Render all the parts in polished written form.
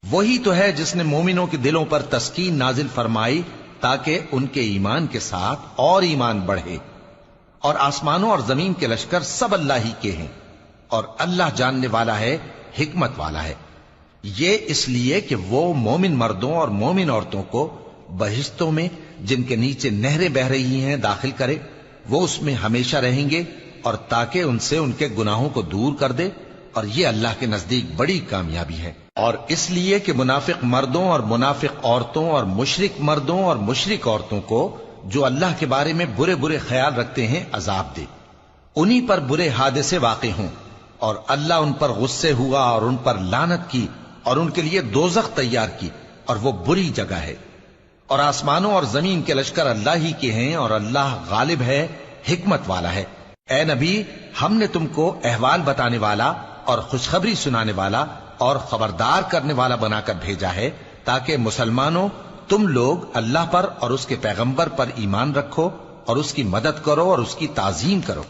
وہی تو ہے جس نے مومنوں کے دلوں پر تسکین نازل فرمائی تاکہ ان کے ایمان کے ساتھ اور ایمان بڑھے. اور آسمانوں اور زمین کے لشکر سب اللہ ہی کے ہیں، اور اللہ جاننے والا ہے، حکمت والا ہے. یہ اس لیے کہ وہ مومن مردوں اور مومن عورتوں کو بہشتوں میں جن کے نیچے نہریں بہ رہی ہیں داخل کرے، وہ اس میں ہمیشہ رہیں گے، اور تاکہ ان سے ان کے گناہوں کو دور کر دے، اور یہ اللہ کے نزدیک بڑی کامیابی ہے. اور اس لیے کہ منافق مردوں اور منافق عورتوں اور مشرک مردوں اور مشرک عورتوں کو جو اللہ کے بارے میں برے برے خیال رکھتے ہیں عذاب دے، انہی پر برے حادثے واقع ہوں، اور اللہ ان پر غصے ہوا اور ان پر لعنت کی اور ان کے لیے دوزخ تیار کی، اور وہ بری جگہ ہے. اور آسمانوں اور زمین کے لشکر اللہ ہی کے ہیں، اور اللہ غالب ہے، حکمت والا ہے. اے نبی، ہم نے تم کو احوال بتانے والا اور خوشخبری سنانے والا اور خبردار کرنے والا بنا کر بھیجا ہے تاکہ مسلمانوں تم لوگ اللہ پر اور اس کے پیغمبر پر ایمان رکھو اور اس کی مدد کرو اور اس کی تعظیم کرو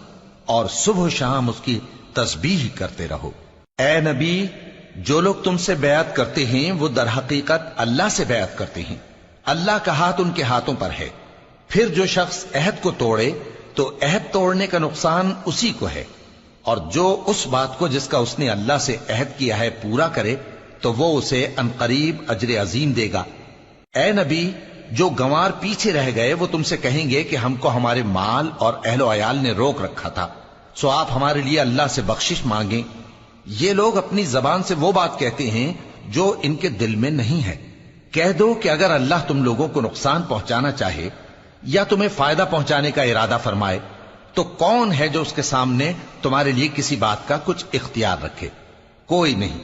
اور صبح و شام اس کی تسبیح کرتے رہو. اے نبی، جو لوگ تم سے بیعت کرتے ہیں وہ در حقیقت اللہ سے بیعت کرتے ہیں، اللہ کا ہاتھ ان کے ہاتھوں پر ہے. پھر جو شخص عہد کو توڑے تو عہد توڑنے کا نقصان اسی کو ہے، اور جو اس بات کو جس کا اس نے اللہ سے عہد کیا ہے پورا کرے تو وہ اسے عنقریب اجر عظیم دے گا. اے نبی، جو گنوار پیچھے رہ گئے وہ تم سے کہیں گے کہ ہم کو ہمارے مال اور اہل و عیال نے روک رکھا تھا، سو آپ ہمارے لیے اللہ سے بخشش مانگیں. یہ لوگ اپنی زبان سے وہ بات کہتے ہیں جو ان کے دل میں نہیں ہے. کہہ دو کہ اگر اللہ تم لوگوں کو نقصان پہنچانا چاہے یا تمہیں فائدہ پہنچانے کا ارادہ فرمائے تو کون ہے جو اس کے سامنے تمہارے لیے کسی بات کا کچھ اختیار رکھے؟ کوئی نہیں،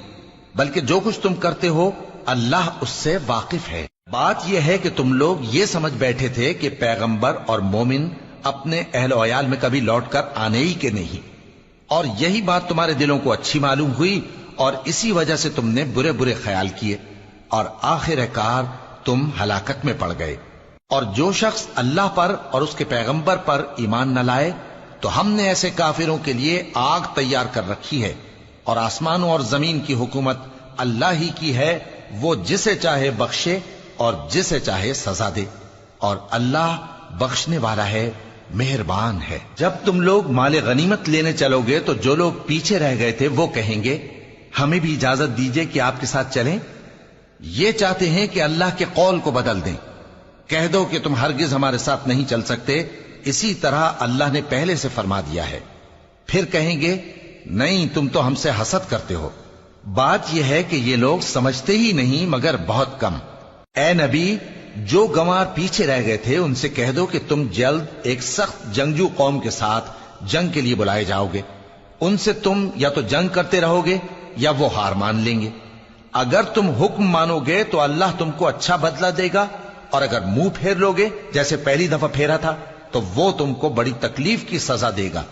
بلکہ جو کچھ تم کرتے ہو اللہ اس سے واقف ہے. بات یہ ہے کہ تم لوگ یہ سمجھ بیٹھے تھے کہ پیغمبر اور مومن اپنے اہل و عیال میں کبھی لوٹ کر آنے ہی کے نہیں، اور یہی بات تمہارے دلوں کو اچھی معلوم ہوئی اور اسی وجہ سے تم نے برے برے خیال کیے اور آخر کار تم ہلاکت میں پڑ گئے. اور جو شخص اللہ پر اور اس کے پیغمبر پر ایمان نہ لائے تو ہم نے ایسے کافروں کے لیے آگ تیار کر رکھی ہے. اور آسمانوں اور زمین کی حکومت اللہ ہی کی ہے، وہ جسے چاہے بخشے اور جسے چاہے سزا دے، اور اللہ بخشنے والا ہے، مہربان ہے. جب تم لوگ مال غنیمت لینے چلو گے تو جو لوگ پیچھے رہ گئے تھے وہ کہیں گے ہمیں بھی اجازت دیجئے کہ آپ کے ساتھ چلیں. یہ چاہتے ہیں کہ اللہ کے قول کو بدل دیں. کہہ دو کہ تم ہرگز ہمارے ساتھ نہیں چل سکتے، اسی طرح اللہ نے پہلے سے فرما دیا ہے. پھر کہیں گے نہیں، تم تو ہم سے حسد کرتے ہو. بات یہ ہے کہ یہ لوگ سمجھتے ہی نہیں مگر بہت کم. اے نبی، جو گنوار پیچھے رہ گئے تھے ان سے کہہ دو کہ تم جلد ایک سخت جنگجو قوم کے ساتھ جنگ کے لیے بلائے جاؤ گے. ان سے تم یا تو جنگ کرتے رہو گے یا وہ ہار مان لیں گے. اگر تم حکم مانو گے تو اللہ تم کو اچھا بدلہ دے گا، اور اگر منہ پھیر لو گے جیسے پہلی دفعہ پھیرا تھا تو وہ تم کو بڑی تکلیف کی سزا دے گا.